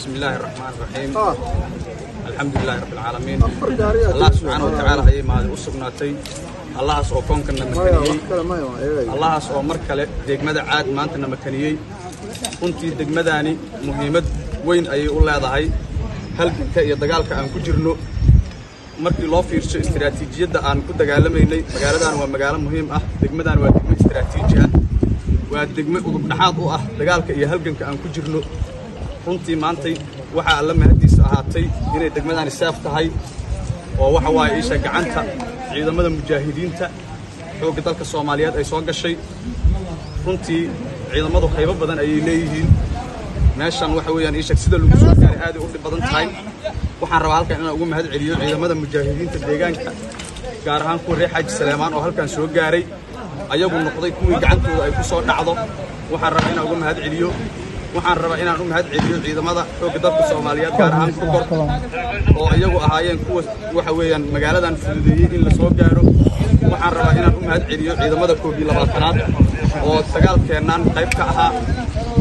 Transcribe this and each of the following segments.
بسم الله الرحمن الرحيم. الحمد لله رب العالمين. الله سبحانه وتعالى هي ما وسقناتي الله سو كون كنا مكانيي الله سو مركله دegmada caad maanta makaaniyay runtii degmadani muhiimad weyn ayay u leedahay halka iyo dagaalka aan ku jirno markii loo fiirsho istiraatiijiyada aan ku dagaalameynay magaaladan waa magaalo muhiim ah degmadan waa degmo istiraatiiji ah waa degmo udub dhaxaad u ah dagaalka iyo halganka aan ku jirno runtii maanta waxa alla mahadiis ahaatay inay degmadani saaf tahay oo waxa waay isha gacanta ciidamada mujaahidiinta xoogga dalka Soomaaliyeed ay soo gashay runtii ciidamadu qaybo badan ay leeyihiin meeshan waxa weeyaan isha sida lagu soo gaaray aad u dhib badan tahay waxaan rabaa halkan inaan ugu mahad celiyo ciidamada mujaahidiinta deegaanka gaar ahaan kuwa reer Xaaji Salaamaan oo halkan soo gaaray ayagu noqday kuwii gacantooda ay ku soo dhacdo waxaan rabaa inaan ugu mahad celiyo waxaan rabaa inaan u mahad celiyo ciidamada xoogga dalka Soomaaliyeed gaar ahaan kuwa oo ayagu ahaayeen kuwa waxa weeyaan magaaladan fududeeyay in la soo gaaro waxaan rabaa inaan u mahad celiyo ciidamada 22aad oo dagaalkeenan qayb ka ahaa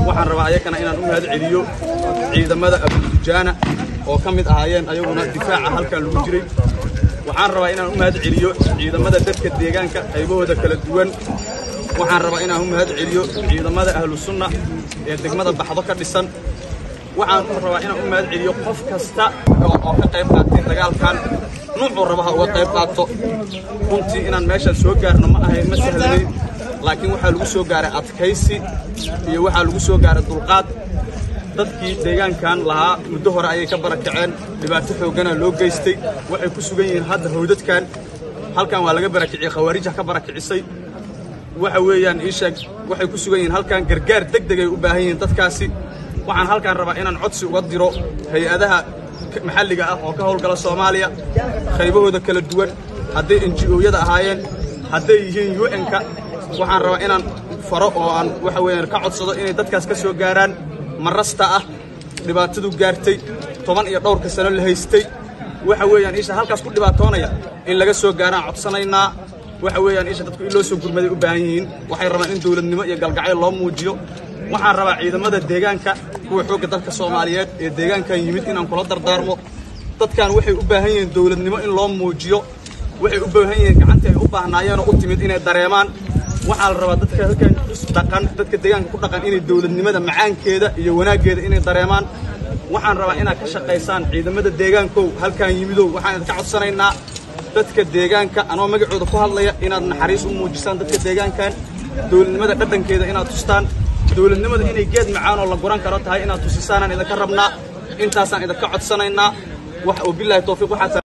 waxaan rabaa ayagana inaan u mahad celiyo ciidamada Abujaana oo kamid ahaayeen ayaguna difaaca halkan lagu jiray waxaan rabaa inaan u mahad celiyo ciidamada dadka deegaanka qaybahooda kala duwan waxaan rabaa inaan u mahad celiyo ciidamada Ahlus Sunnah ee degmada Baxdo ka dhisan waxaan rabaa inaan u mahad celiyo qof kasta oo ka qayb qaatay dagaalkan nuucu rabaha uga qayb qaato runtii inaan meeshan soo gaarno ma ahayn ma sahlay laakiin waxa lagu soo gaaray adkaysi iyo waxa lagu soo gaaray dulqaad dadkii deegaankan lahaa muddo hore ayay ka barakaceen dhibaato xoogana loo geystay waxay ku sugan yihiin hadda hawdadkan halkan waa laga barakiciyay khawaarij ka barakicisay waxa weeyaan isha waxay ku sugan yihiin halkan gargaar degdeg ay u baahan yihiin dadkaasi waxaan halkan rabaa inaan codsi uga diro hay'adaha maxalliga ah oo ka howlgala Soomaaliya qaybahooda kala duwan haday NGO-yada ahaayeen haday yihiin UN-ka waxaan rabaa inaan faro oo aan waxa weeyaan ka codsado inay dadkaas ka soo gaaraan marasta ah dhibaatadu gaartay 10 iyo dhowrka sano la haystay waxa weeyaan isha halkaas ku dhibaatoonaya in laga soo gaaraan codsanaynaa waxa weeyaan isha dadku in loo soo gurmaday u baahan yihiin waxay rabaan in dawladnimo iyo galgacayl loo muujiyo waxaan rabaa ciidamada deegaanka kuwa xoogga dalka Soomaaliyeed ee deegaankan yimid inaan kula dardaarmo dadkan waxay u baahan yihiin dawladnimo in loo muujiyo waxay u baahan yihiin gacanta ay u baahnaayeen oo u timid inay dareemaan waxaa la rabaa dadka halkan dhaqan dadka deegaanka ku dhaqan inay dawladnimada macaankeeda iyo wanaageeda inay dareemaan waxaan rabaa inaad ka shaqeysaan ciidamada deegaanka halkan yimidow waxaan ka codsanaynaa dadka deegaanka anoo magacooda ku hadlaya inaad naxariis u muujisaan dadka deegaankan dawladnimada dhadhankeeda inaad tustaan dawladnimada inay geed macaan oo la guran karo tahay inaad tusisaan idinka rabnaa intaasaan idinka codsanaynaa wax oo billahi tawfiiq waxa